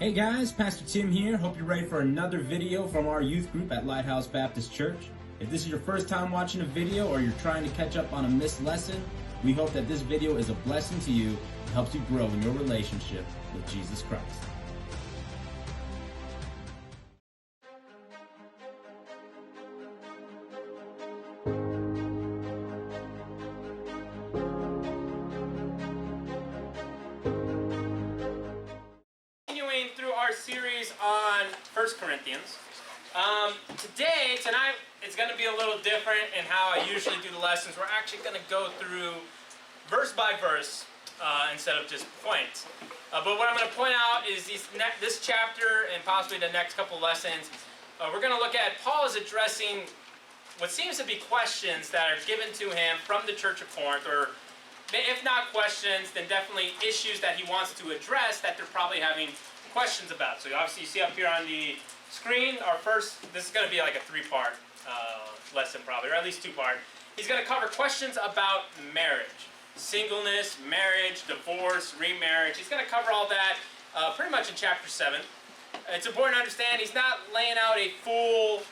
Hey guys, Pastor Tim here. Hope you're ready for another video from our youth group at Lighthouse Baptist Church. If this is your first time watching a video or you're trying to catch up on a missed lesson, we hope that this video is a blessing to you and helps you grow in your relationship with Jesus Christ. Continuing through our series on 1 Corinthians. Tonight, it's going to be a little different in how I usually do the lessons. We're actually going to go through verse by verse instead of just points. But what I'm going to point out is this chapter and possibly the next couple lessons. We're going to look at Paul is addressing what seems to be questions that are given to him from the church of Corinth, or if not questions, then definitely issues that he wants to address that they're probably having questions about. So obviously you see up here on the screen, this is going to be like a three-part lesson probably, or at least two-part. He's going to cover questions about marriage, singleness, marriage, divorce, remarriage. He's going to cover all that pretty much in chapter 7. It's important to understand he's not laying out a full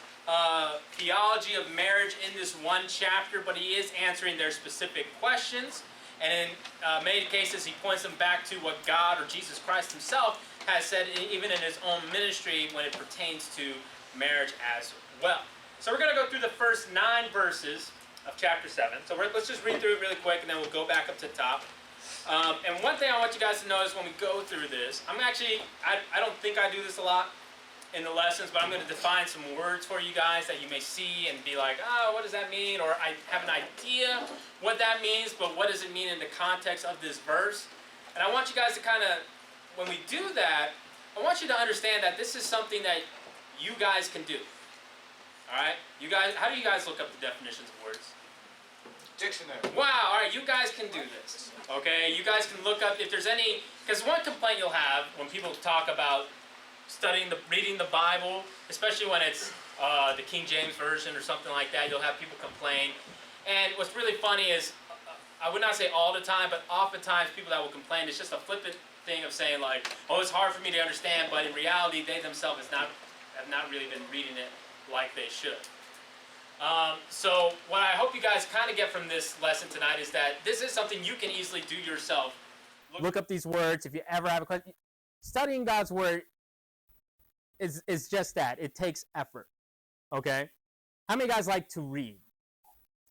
theology of marriage in this one chapter, but he is answering their specific questions. And in many cases, he points them back to what God or Jesus Christ himself has said, even in his own ministry, when it pertains to marriage as well. So we're going to go through the first 9 verses of chapter 7. So let's just read through it really quick, and then we'll go back up to the top. And one thing I want you guys to notice when we go through this, I don't think I do this a lot in the lessons, but I'm going to define some words for you guys that you may see and be like, oh, what does that mean? Or I have an idea what that means, but what does it mean in the context of this verse? And I want you guys to kind of, when we do that, I want you to understand that this is something that you guys can do. All right? You guys, how do you guys look up the definitions of words? Dictionary. Wow, all right, you guys can do this. Okay? You guys can look up if there's any, because one complaint you'll have when people talk about reading the Bible, especially when it's the King James Version or something like that, you'll have people complain. And what's really funny is, I would not say all the time, but oftentimes people that will complain, it's just a flippant thing of saying like, oh, it's hard for me to understand, but in reality, they themselves have not really been reading it like they should. So what I hope you guys kind of get from this lesson tonight is that this is something you can easily do yourself. Look up these words if you ever have a question. Studying God's Word is just that. It takes effort, okay? How many guys like to read?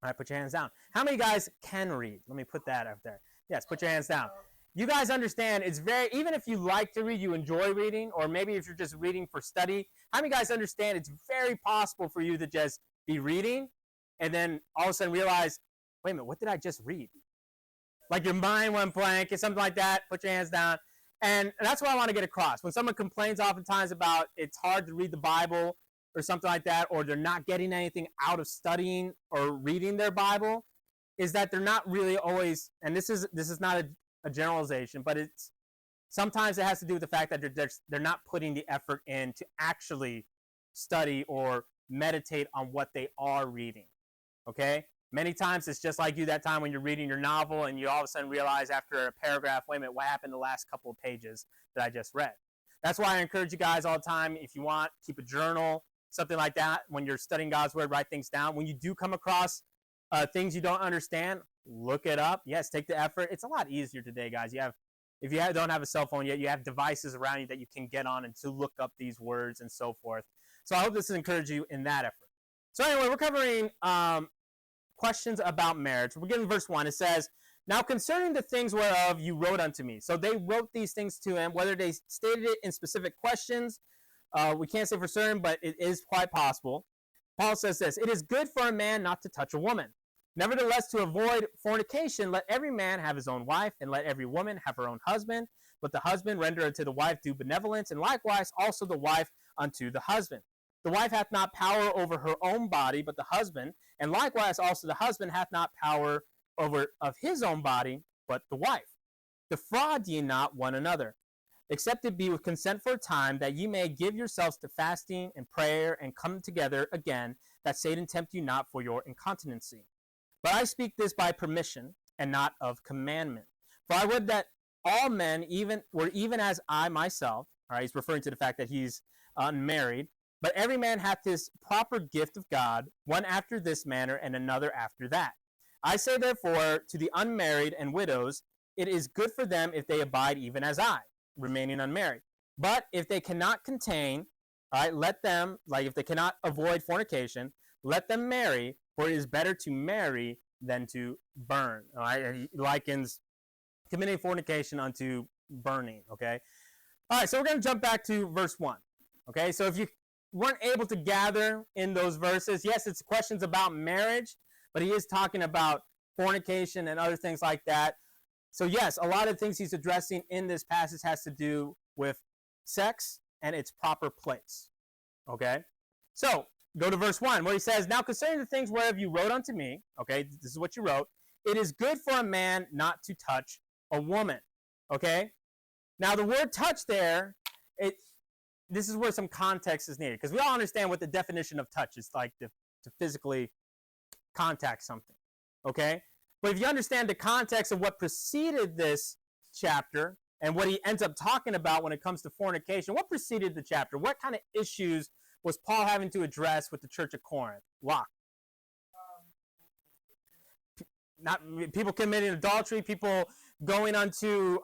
All right, put your hands down. How many guys can read? Let me put that up there. Yes, put your hands down. You guys understand it's even if you like to read, you enjoy reading, or maybe if you're just reading for study, how many guys understand it's very possible for you to just be reading and then all of a sudden realize, wait a minute, what did I just read? Like your mind went blank or something like that. Put your hands down. And that's what I want to get across. When someone complains oftentimes about it's hard to read the Bible or something like that, or they're not getting anything out of studying or reading their Bible, is that they're not really always, and this is not a generalization, but sometimes it has to do with the fact that they're not putting the effort in to actually study or meditate on what they are reading, okay? Many times it's just like you that time when you're reading your novel and you all of a sudden realize after a paragraph, wait a minute, what happened the last couple of pages that I just read? That's why I encourage you guys all the time, if you want, keep a journal, something like that. When you're studying God's Word, write things down. When you do come across things you don't understand, look it up. Yes, take the effort. It's a lot easier today, guys. If you don't have a cell phone yet, you have devices around you that you can get on and to look up these words and so forth. So I hope this encourages you in that effort. So anyway, we're covering questions about marriage. We're getting verse 1. It says, now concerning the things whereof you wrote unto me. So they wrote these things to him, whether they stated it in specific questions. We can't say for certain, but it is quite possible. Paul says this, it is good for a man not to touch a woman. Nevertheless, to avoid fornication, let every man have his own wife, and let every woman have her own husband. But the husband render unto the wife due benevolence, and likewise also the wife unto the husband. The wife hath not power over her own body, but the husband, and likewise also the husband hath not power over of his own body, but the wife. Defraud ye not one another, except it be with consent for a time, that ye may give yourselves to fasting and prayer, and come together again, that Satan tempt you not for your incontinency. But I speak this by permission, and not of commandment. For I would that all men were even as I myself, All right, he's referring to the fact that he's unmarried. But every man hath his proper gift of God, one after this manner, and another after that. I say therefore to the unmarried and widows, it is good for them if they abide even as I, remaining unmarried. But if they cannot contain, all right, let them, like if they cannot avoid fornication, let them marry, for it is better to marry than to burn. All right, and he likens committing fornication unto burning, okay? All right, so we're going to jump back to verse 1, okay? So if you weren't able to gather in those verses, yes, it's questions about marriage, but he is talking about fornication and other things like that. So yes, a lot of things he's addressing in this passage has to do with sex and its proper place, okay? So go to verse 1 where he says, now concerning the things whereof you wrote unto me, okay, this is what you wrote, it is good for a man not to touch a woman, okay? Now the word touch there, this is where some context is needed, because we all understand what the definition of touch is, like to physically contact something, okay? But if you understand the context of what preceded this chapter and what he ends up talking about when it comes to fornication, what preceded the chapter? What kind of issues was Paul having to address with the church of Corinth? Locke. Not people committing adultery, people going unto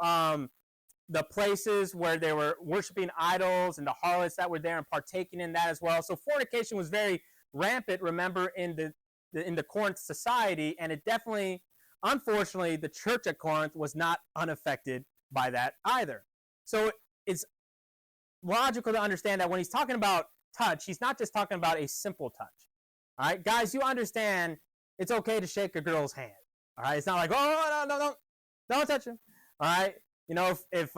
the places where they were worshiping idols and the harlots that were there and partaking in that as well. So fornication was very rampant, remember, in the Corinth society, and it definitely, unfortunately, the church at Corinth was not unaffected by that either. So it's logical to understand that when he's talking about touch, he's not just talking about a simple touch. All right, guys, you understand it's okay to shake a girl's hand. All right, it's not like, oh, no, don't touch him. All right, you know, if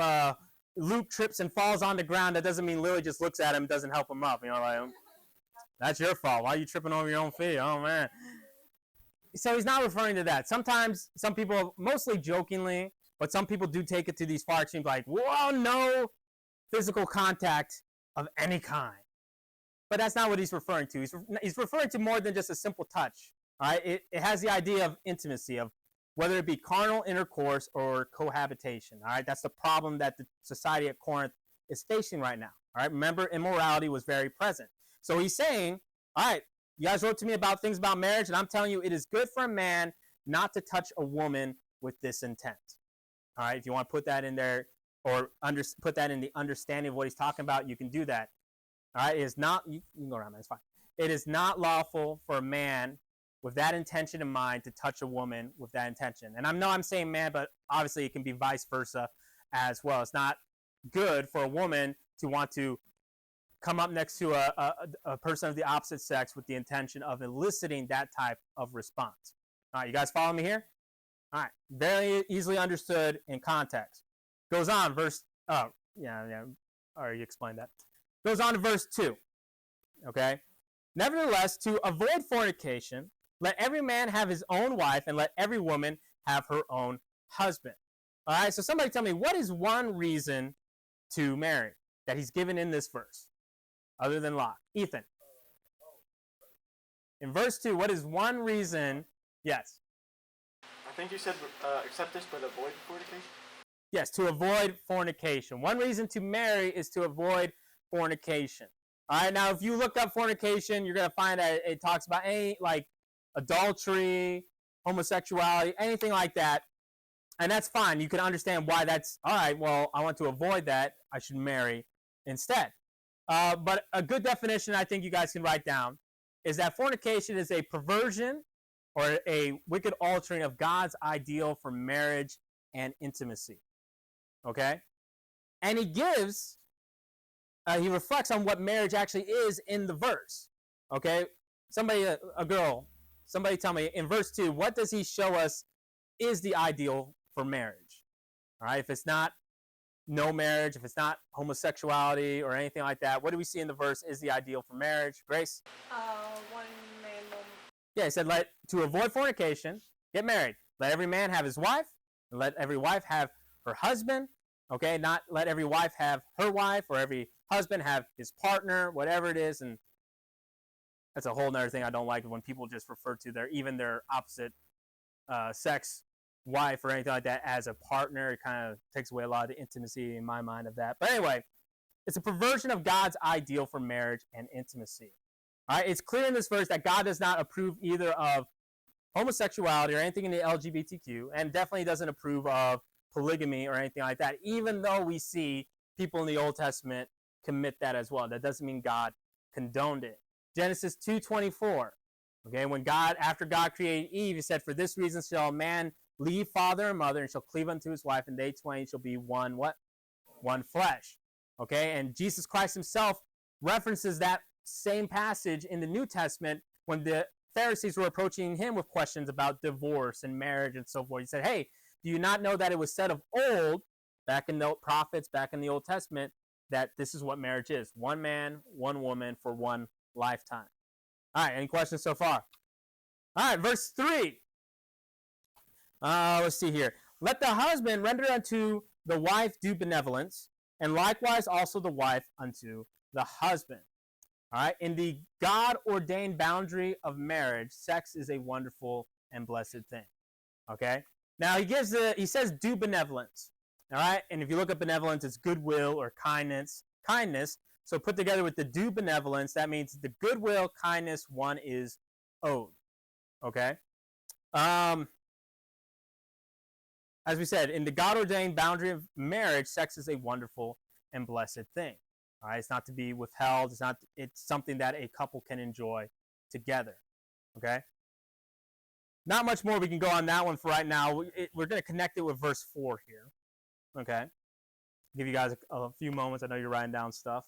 Luke trips and falls on the ground, that doesn't mean Lily just looks at him and doesn't help him up. You know, like, that's your fault. Why are you tripping over your own feet? Oh, man. So he's not referring to that. Sometimes some people, mostly jokingly, but some people do take it to these far extremes, like, whoa, no physical contact of any kind. But that's not what he's referring to. He's referring to more than just a simple touch. All right? It has the idea of intimacy, of whether it be carnal intercourse or cohabitation. All right? That's the problem that the society at Corinth is facing right now. All right? Remember, immorality was very present. So he's saying, all right, you guys wrote to me about things about marriage, and I'm telling you, it is good for a man not to touch a woman with this intent. All right? If you want to put that in there or put that in the understanding of what he's talking about, you can do that. All right? It is not, you can go around, man, it's fine. It is not lawful for a man with that intention in mind to touch a woman with that intention. And I know I'm saying man, but obviously it can be vice versa as well. It's not good for a woman to want to come up next to a person of the opposite sex with the intention of eliciting that type of response. All right, you guys follow me here? All right, very easily understood in context. Goes on, already explained that. Goes on to verse 2, okay? Nevertheless, to avoid fornication, let every man have his own wife, and let every woman have her own husband. All right, so somebody tell me, what is one reason to marry that he's given in this verse, other than Locke? Ethan. In verse 2, what is one reason? Yes. I think you said accept this, but avoid fornication? Yes, to avoid fornication. One reason to marry is to avoid fornication. All right, now if you look up fornication, you're going to find that it talks about any, like, adultery, homosexuality, anything like that. And that's fine. You can understand why that's, all right, well, I want to avoid that. I should marry instead. But a good definition I think you guys can write down is that fornication is a perversion or a wicked altering of God's ideal for marriage and intimacy. Okay? And he reflects on what marriage actually is in the verse. Okay? Somebody, a girl, somebody tell me, in verse 2, what does he show us is the ideal for marriage? All right? If it's not no marriage, if it's not homosexuality or anything like that, what do we see in the verse is the ideal for marriage? Grace? One man, one. Yeah, he said, to avoid fornication, get married. Let every man have his wife, and let every wife have her husband. Okay, not let every wife have her wife or every husband have his partner, whatever it is. And that's a whole nother thing I don't like when people just refer to their opposite sex wife or anything like that as a partner. It kind of takes away a lot of the intimacy in my mind of that. But anyway, It's a perversion of God's ideal for marriage and intimacy. All right, it's clear in this verse that God does not approve either of homosexuality or anything in the LGBTQ, and definitely doesn't approve of polygamy or anything like that, even though we see people in the Old Testament commit that as well. That doesn't mean God condoned it. Genesis 2:24. Okay, when God, after God created Eve, he said, "For this reason shall a man leave father and mother, and shall cleave unto his wife, and they twain shall be one what? One flesh." Okay, and Jesus Christ himself references that same passage in the New Testament when the Pharisees were approaching him with questions about divorce and marriage and so forth. He said, "Hey, do you not know that it was said of old, back in the prophets, back in the Old Testament, that this is what marriage is? One man, one woman for one lifetime." All right, any questions so far? All right, verse 3. Let's see here. "Let the husband render unto the wife due benevolence, and likewise also the wife unto the husband." All right, in the God-ordained boundary of marriage, sex is a wonderful and blessed thing. Okay? Now he says due benevolence. All right? And if you look at benevolence, it's goodwill or kindness. So put together with the due benevolence, that means the goodwill, kindness one is owed. Okay? As we said, in the God-ordained boundary of marriage, sex is a wonderful and blessed thing. All right? It's not to be withheld. It's something that a couple can enjoy together. Okay? Not much more we can go on that one for right now. We're going to connect it with verse 4 here. Okay? Give you guys a few moments. I know you're writing down stuff.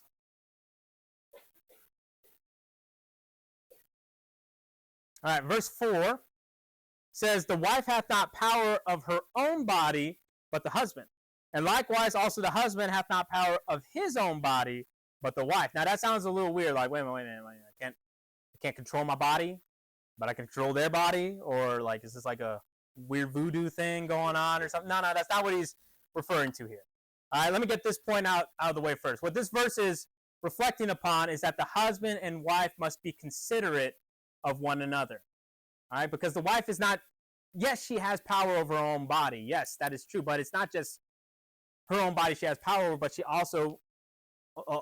All right, verse 4 says, "The wife hath not power of her own body, but the husband. And likewise also the husband hath not power of his own body, but the wife." Now that sounds a little weird. Like, wait a minute. I can't control my body, but I can control their body? Or like, is this like a weird voodoo thing going on or something? No, that's not what he's referring to here. All right, let me get this point out of the way first. What this verse is reflecting upon is that the husband and wife must be considerate of one another. All right, because the wife is not, yes, she has power over her own body. Yes, that is true, but it's not just her own body she has power over, but she also,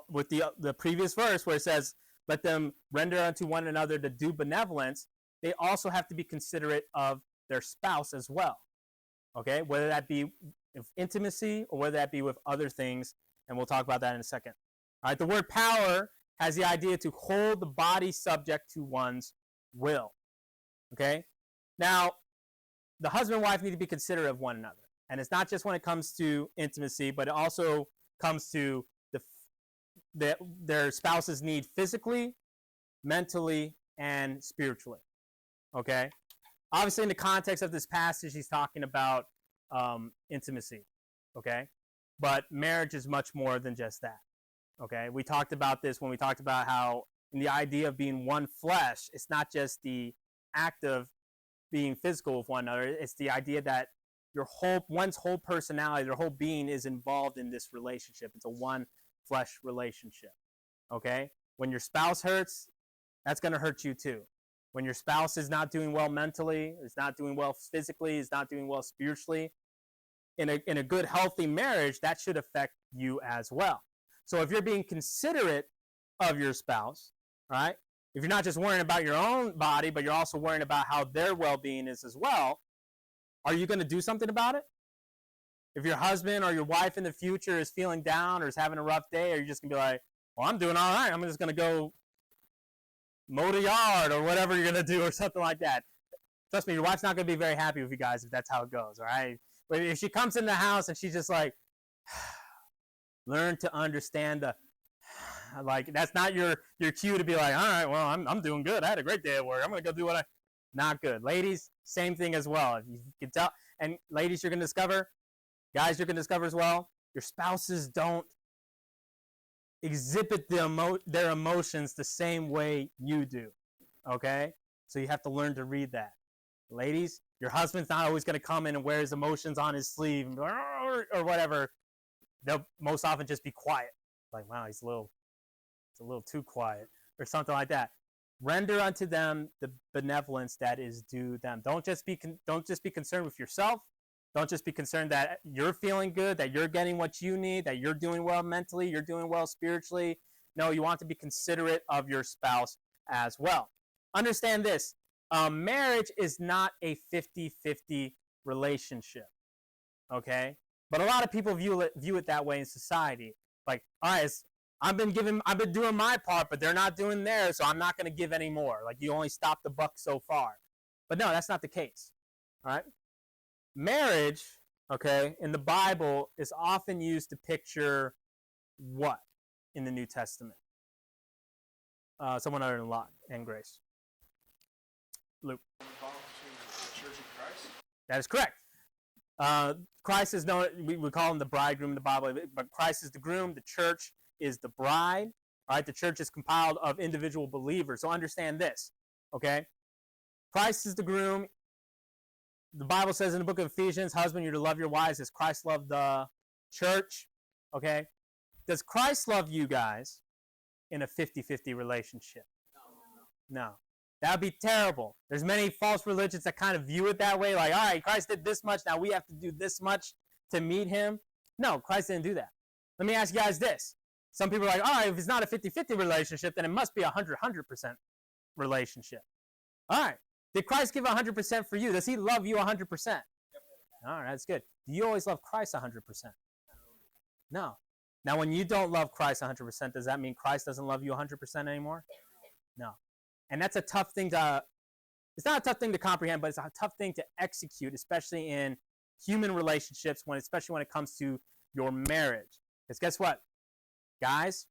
with the previous verse where it says, "Let them render unto one another the due benevolence," they also have to be considerate of their spouse as well. Okay, whether that be with intimacy or whether that be with other things, and we'll talk about that in a second. All right, the word power has the idea to hold the body subject to one's will. Okay, now the husband and wife need to be considerate of one another, and it's not just when it comes to intimacy, but it also comes to their spouse's need physically, mentally, and spiritually. Okay, obviously in the context of this passage, he's talking about intimacy. Okay, but marriage is much more than just that. Okay, we talked about this when we talked about how in the idea of being one flesh, it's not just the act of being physical with one another. It's the idea that one's whole personality, their whole being is involved in this relationship. It's a one flesh relationship. Okay? When your spouse hurts, that's going to hurt you too. When your spouse is not doing well mentally, is not doing well physically, is not doing well spiritually, in a good, healthy marriage, that should affect you as well. So if you're being considerate of your spouse, right? If you're not just worrying about your own body, but you're also worrying about how their well-being is as well, are you going to do something about it? If your husband or your wife in the future is feeling down or is having a rough day, are you just going to be like, well, I'm doing all right. I'm just going to go mow the yard or whatever you're going to do or something like that. Trust me, your wife's not going to be very happy with you guys if that's how it goes, all right? But if she comes in the house and she's just like, learn to understand like, that's not your cue to be like, all right, well, I'm doing good. I had a great day at work. I'm going to go do not good. Ladies, same thing as well. You can tell. And ladies, you're going to discover, guys, you're going to discover as well, your spouses don't exhibit their emotions the same way you do. Okay? So you have to learn to read that. Ladies, your husband's not always going to come in and wear his emotions on his sleeve or whatever. They'll most often just be quiet. Like, wow, it's a little too quiet or something like that. Render unto them the benevolence that is due them. Don't just be concerned with yourself. Don't just be concerned that you're feeling good, that you're getting what you need, that you're doing well mentally, you're doing well spiritually. No, you want to be considerate of your spouse as well. Understand this. Marriage is not a 50-50 relationship, okay? But a lot of people view it that way in society. Like, all right, I've been doing my part, but they're not doing theirs, so I'm not going to give any more. Like, you only stop the buck so far. But no, that's not the case, all right? Marriage, okay, in the Bible is often used to picture what in the New Testament? Someone other than Lot and Grace. Luke. Belong to the Church of Christ. That is correct. Christ is known, we call him the bridegroom in the Bible, but Christ is the groom, the church is the bride. All right, the church is compiled of individual believers. So understand this, okay? Christ is the groom. The Bible says in the book of Ephesians, husband, you're to love your wives as Christ loved the church, okay? Does Christ love you guys in a 50-50 relationship? No. That would be terrible. There's many false religions that kind of view it that way, like, all right, Christ did this much, now we have to do this much to meet him. No, Christ didn't do that. Let me ask you guys this. Some people are like, all right, if it's not a 50-50 relationship, then it must be a 100% relationship. All right. Did Christ give 100% for you? Does he love you 100%? All right, that's good. Do you always love Christ 100%? No. Now, when you don't love Christ 100%, does that mean Christ doesn't love you 100% anymore? No. And that's a tough thing to, it's not a tough thing to comprehend, but it's a tough thing to execute, especially in human relationships, especially when it comes to your marriage. Because guess what? Guys,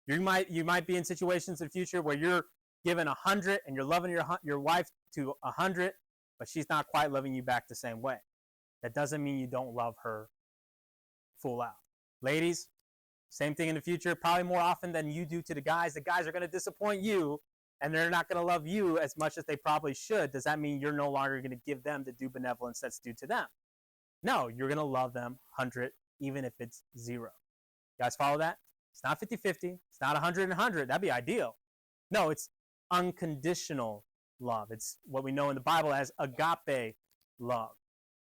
you might be in situations in the future where you're given 100 and you're loving your wife to 100, but she's not quite loving you back the same way. That doesn't mean you don't love her full out. Ladies, same thing in the future, probably more often than you do to the guys. The guys are going to disappoint you, and they're not going to love you as much as they probably should. Does that mean you're no longer going to give them the due benevolence that's due to them? No, you're going to love them 100, even if it's 0. You guys follow that? It's not 50-50. It's not 100 and 100. That'd be ideal. No, it's unconditional love. It's what we know in the Bible as agape love.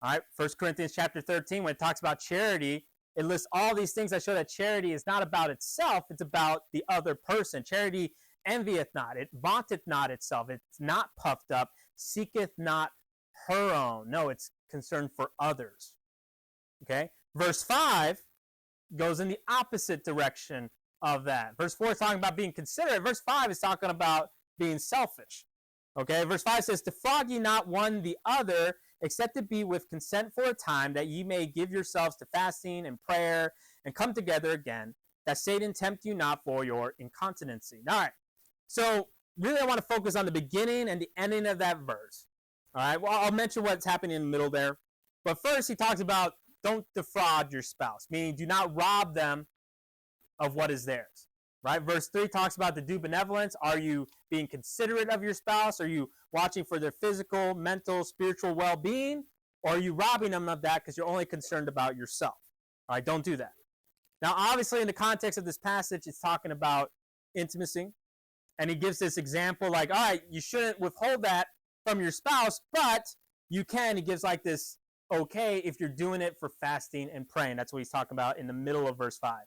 All right, 1 Corinthians chapter 13, when it talks about charity, it lists all these things that show that charity is not about itself, it's about the other person. Charity envieth not, it vaunteth not itself, it's not puffed up, seeketh not her own. No, it's concerned for others. Okay? Verse 5 goes in the opposite direction of that. Verse 4 is talking about being considerate. Verse 5 is talking about being selfish. Okay? Verse 5 says, defraud ye not one the other, except it be with consent for a time, that ye may give yourselves to fasting and prayer, and come together again, that Satan tempt you not for your incontinency. All right. So really I want to focus on the beginning and the ending of that verse. All right. Well, I'll mention what's happening in the middle there. But first he talks about don't defraud your spouse, meaning do not rob them of what is theirs. Right? Verse 3 talks about the due benevolence. Are you being considerate of your spouse? Are you watching for their physical, mental, spiritual well-being? Or are you robbing them of that because you're only concerned about yourself? All right, don't do that. Now, obviously, in the context of this passage, it's talking about intimacy. And he gives this example like, all right, you shouldn't withhold that from your spouse, but you can. He gives like this, okay, if you're doing it for fasting and praying. That's what he's talking about in the middle of verse 5.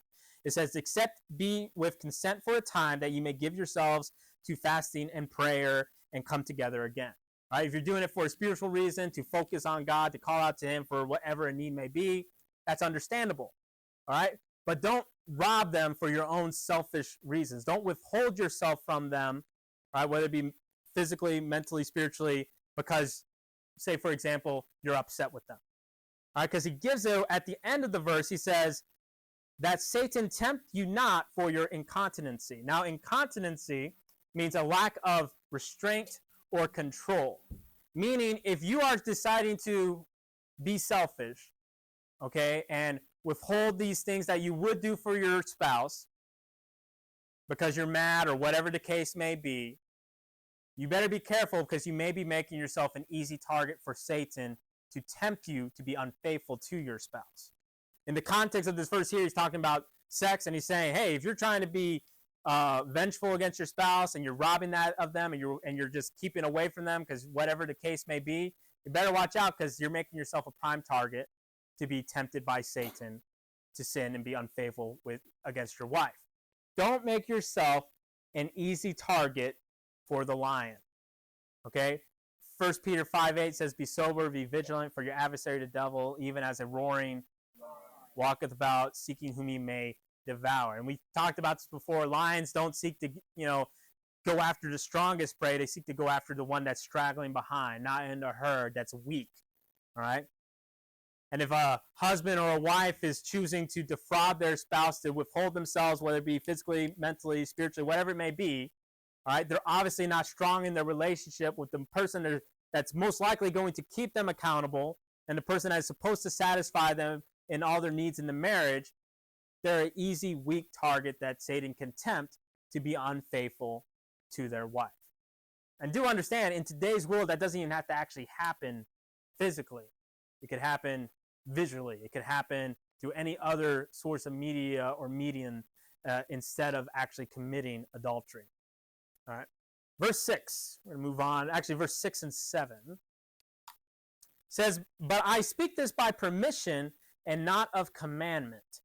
It says, except be with consent for a time, that you may give yourselves to fasting and prayer and come together again. All right? If you're doing it for a spiritual reason, to focus on God, to call out to him for whatever a need may be, that's understandable. All right? But don't rob them for your own selfish reasons. Don't withhold yourself from them, right? Whether it be physically, mentally, spiritually, because, say, for example, you're upset with them. All right? Because he gives it at the end of the verse, he says, that Satan tempt you not for your incontinency. Now, incontinency means a lack of restraint or control. Meaning, if you are deciding to be selfish, okay, and withhold these things that you would do for your spouse because you're mad or whatever the case may be, you better be careful because you may be making yourself an easy target for Satan to tempt you to be unfaithful to your spouse. In the context of this verse here, he's talking about sex, and he's saying, hey, if you're trying to be vengeful against your spouse and you're robbing that of them and you're just keeping away from them because whatever the case may be, You better watch out because you're making yourself a prime target to be tempted by Satan to sin and be unfaithful against your wife. Don't make yourself an easy target for the lion. Okay? 1 Peter 5:8 says, "Be sober, be vigilant, for your adversary the devil, even as a roaring, walketh about, seeking whom he may devour." And we talked about this before. Lions don't seek to, go after the strongest prey. They seek to go after the one that's straggling behind, not in the herd that's weak. All right? And if a husband or a wife is choosing to defraud their spouse, to withhold themselves, whether it be physically, mentally, spiritually, whatever it may be, all right, they're obviously not strong in their relationship with the person that's most likely going to keep them accountable and the person that is supposed to satisfy them in all their needs in the marriage. They're an easy, weak target that Satan can tempt to be unfaithful to their wife. And do understand, in today's world, that doesn't even have to actually happen physically. It could happen visually. It could happen through any other source of media or medium instead of actually committing adultery. All right. Verse 6. We're going to move on. Actually, verse 6 and 7 says, "But I speak this by permission and not of commandment.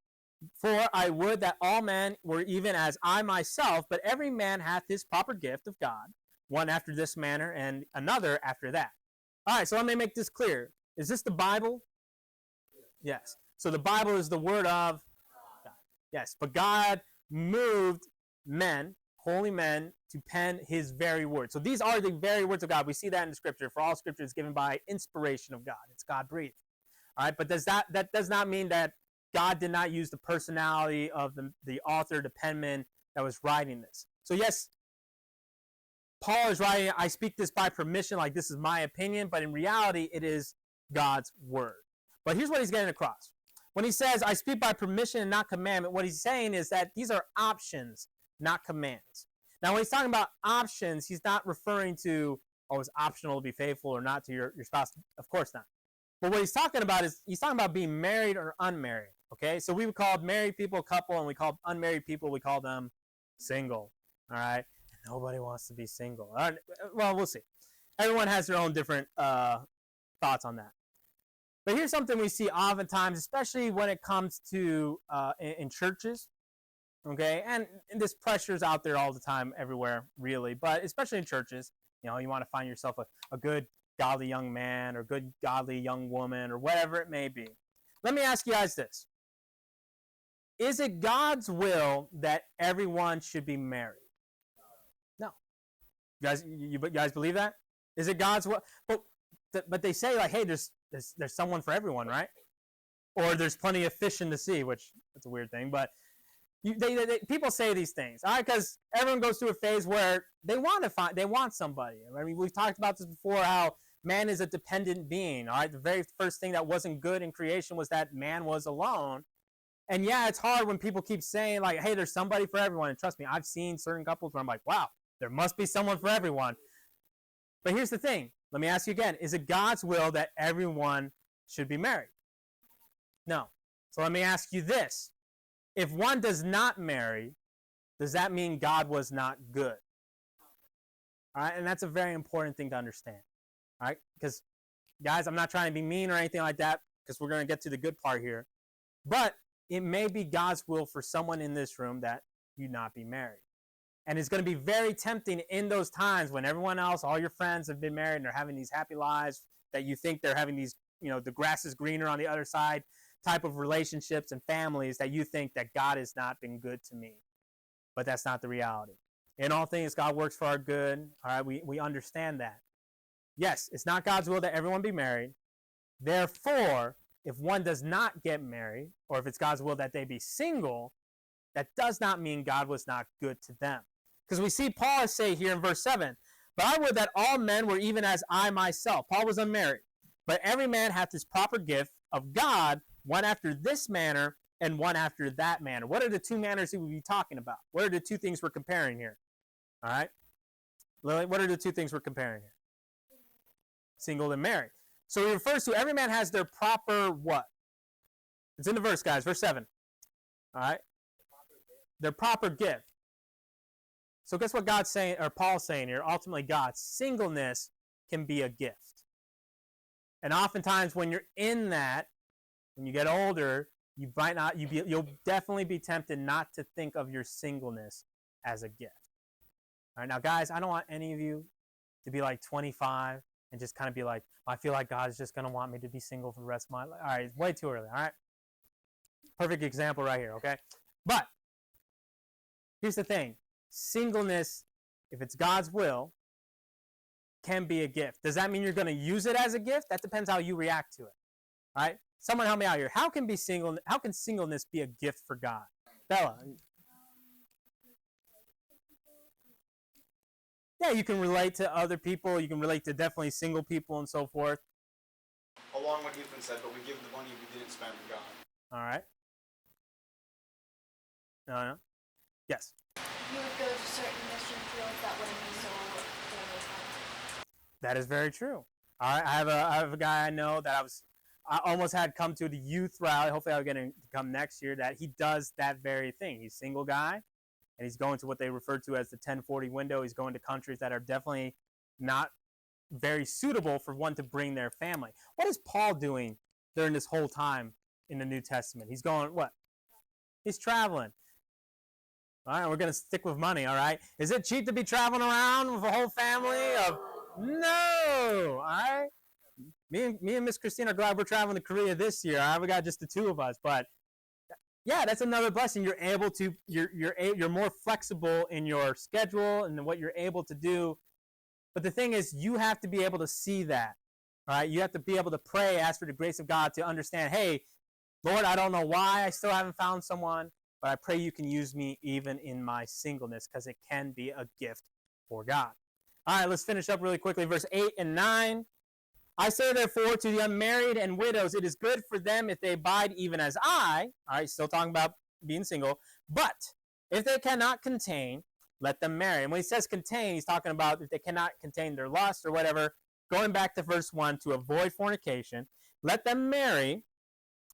For I would that all men were even as I myself, but every man hath his proper gift of God, one after this manner and another after that." All right, so let me make this clear. Is this the Bible? Yes. So the Bible is the word of God. Yes, but God moved men, holy men, to pen his very word. So these are the very words of God. We see that in the scripture. For all scripture is given by inspiration of God. It's God-breathed. All right, but that does not mean that God did not use the personality of the author, the penman that was writing this. So yes, Paul is writing, "I speak this by permission," like this is my opinion, but in reality, it is God's word. But here's what he's getting across. When he says, "I speak by permission and not commandment," what he's saying is that these are options, not commands. Now, when he's talking about options, he's not referring to, it's optional to be faithful or not to your spouse. Of course not. But what he's talking about is he's talking about being married or unmarried. Okay, so we would call married people a couple, and we call unmarried people, we call them single. All right, nobody wants to be single. All right. Well, we'll see. Everyone has their own different thoughts on that. But here's something we see oftentimes, especially when it comes to in churches. Okay, and this pressure is out there all the time, everywhere, really. But especially in churches, you want to find yourself a good, godly young man or good, godly young woman or whatever it may be. Let me ask you guys this. Is it God's will that everyone should be married? No. You guys believe that? Is it God's will? But they say, like, hey, there's someone for everyone, right? Or there's plenty of fish in the sea, which that's a weird thing, but people say these things, all right? Because everyone goes through a phase where they want somebody. I mean, we've talked about this before, how man is a dependent being, all right? The very first thing that wasn't good in creation was that man was alone. And yeah, it's hard when people keep saying, like, hey, there's somebody for everyone. And trust me, I've seen certain couples where I'm like, wow, there must be someone for everyone. But here's the thing. Let me ask you again. Is it God's will that everyone should be married? No. So let me ask you this. If one does not marry, does that mean God was not good? All right, and that's a very important thing to understand. All right, because, guys, I'm not trying to be mean or anything like that, because we're going to get to the good part here. But it may be God's will for someone in this room that you not be married. And it's going to be very tempting in those times when everyone else, all your friends have been married and they're having these happy lives, that you think they're having these, the grass is greener on the other side type of relationships and families, that you think that God has not been good to me. But that's not the reality. In all things, God works for our good. All right, we understand that. Yes, it's not God's will that everyone be married. Therefore, if one does not get married, or if it's God's will that they be single, that does not mean God was not good to them. Because we see Paul say here in verse 7, "But I would that all men were even as I myself." Paul was unmarried. "But every man hath his proper gift of God, one after this manner, and one after that manner." What are the two manners he would be talking about? What are the two things we're comparing here? All right? Lily, what are the two things we're comparing here? Single and married. So he refers to every man has their proper what? It's in the verse, guys. Verse 7. All right? Their proper gift. So guess what God's saying, or Paul's saying here? Ultimately, God's singleness can be a gift. And oftentimes when you're in that, when you get older, you'll definitely be tempted not to think of your singleness as a gift. All right, now guys, I don't want any of you to be like 25 and just kind of be like, I feel like God is just going to want me to be single for the rest of my life. All right, it's way too early, all right? Perfect example right here, okay? But here's the thing. Singleness, if it's God's will, can be a gift. Does that mean you're going to use it as a gift? That depends how you react to it. All right? Someone help me out here. How can singleness be a gift for God? Bella. Yeah, you can relate to other people. You can relate to definitely single people and so forth. Along what Ethan said, but we give the money we didn't spend for God. All right. No. Yes. You would go to certain mission fields that wouldn't be so family friendly. That is very true. All right, I have a guy I know that I almost had come to the youth rally. Hopefully I'll get him to come next year. That he does that very thing. He's a single guy, and he's going to what they refer to as the 1040 window. He's going to countries that are definitely not very suitable for one to bring their family. What is Paul doing during this whole time in the New Testament? He's going what? He's traveling. All right, we're going to stick with money, all right? Is it cheap to be traveling around with a whole family of... No, all right? Me and Miss Christine are glad we're traveling to Korea this year. All right? We got just the two of us, but yeah, that's another blessing. You're able to, you're more flexible in your schedule and what you're able to do. But the thing is, you have to be able to see that, all right? You have to be able to pray, ask for the grace of God to understand, hey, Lord, I don't know why I still haven't found someone, but I pray you can use me even in my singleness because it can be a gift for God. All right, let's finish up really quickly. Verse 8 and 9. I say, therefore, to the unmarried and widows, it is good for them if they abide even as I. All right, still talking about being single. But if they cannot contain, let them marry. And when he says contain, he's talking about if they cannot contain their lust or whatever. Going back to verse 1, to avoid fornication, let them marry,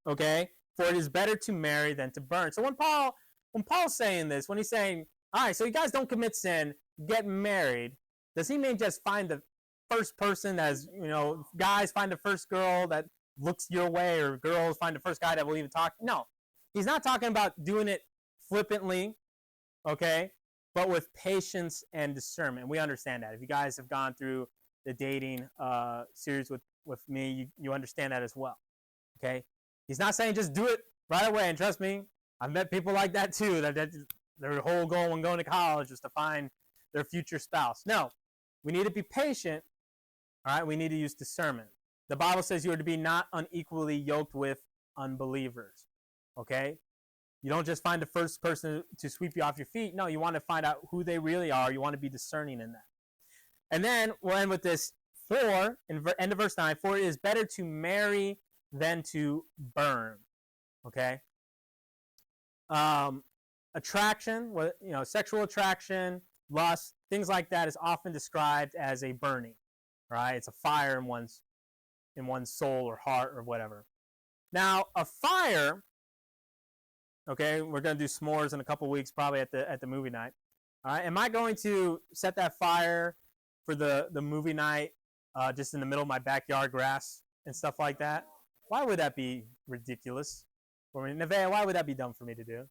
okay? For it is better to marry than to burn. So when Paul's saying this, when he's saying, all right, so you guys don't commit sin, get married, does he mean just find the first person as, guys find the first girl that looks your way, or girls find the first guy that will even talk? No, he's not talking about doing it flippantly, okay, but with patience and discernment. We understand that. If you guys have gone through the dating series with me, you understand that as well, okay? He's not saying just do it right away, and trust me, I've met people like that too, that their whole goal when going to college is to find their future spouse. No, we need to be patient, all right? We need to use discernment. The Bible says you are to be not unequally yoked with unbelievers, okay? You don't just find the first person to sweep you off your feet. No, you want to find out who they really are. You want to be discerning in that. And then we'll end with this 4, end of verse 9, for it is better to marry than to burn, okay? Attraction, sexual attraction, lust, things like that is often described as a burning, right? It's a fire in one's soul or heart or whatever. Now, a fire, okay, we're going to do s'mores in a couple weeks, probably at the movie night. All right, am I going to set that fire for the movie night just in the middle of my backyard grass and stuff like that? Why would that be ridiculous? For me, Nevaeh, why would that be dumb for me to do?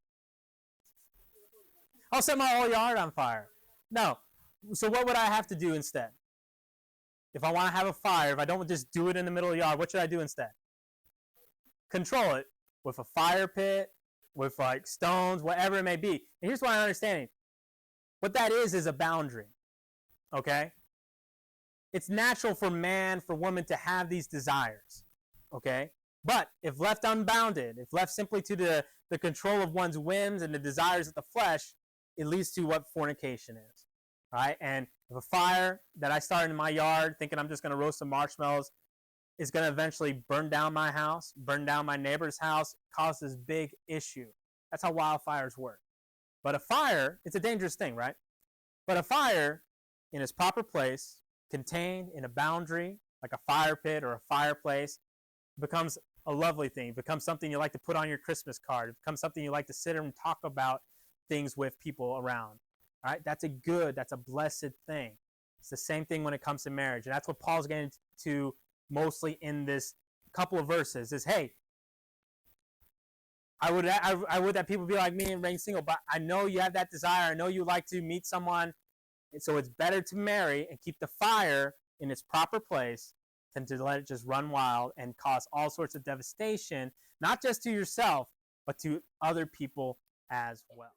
I'll set my whole yard on fire. No. So what would I have to do instead? If I want to have a fire, if I don't just do it in the middle of the yard, what should I do instead? Control it with a fire pit, with like stones, whatever it may be. And here's what I'm understanding. What that is a boundary. Okay? It's natural for man, for woman to have these desires. Okay? But if left unbounded, if left simply to the control of one's whims and the desires of the flesh, it leads to what fornication is. All right? And if a fire that I started in my yard thinking I'm just going to roast some marshmallows is going to eventually burn down my house, burn down my neighbor's house, cause this big issue. That's how wildfires work. But a fire, it's a dangerous thing, right? But a fire in its proper place, contained in a boundary, like a fire pit or a fireplace, becomes a lovely thing. It becomes something you like to put on your Christmas card. It becomes something you like to sit and talk about things with people around. All right? That's a blessed thing. It's the same thing when it comes to marriage. And that's what Paul's getting to mostly in this couple of verses is, hey, I would that people be like me and remain single, but I know you have that desire. I know you like to meet someone, and so it's better to marry and keep the fire in its proper place than to let it just run wild and cause all sorts of devastation, not just to yourself, but to other people as well.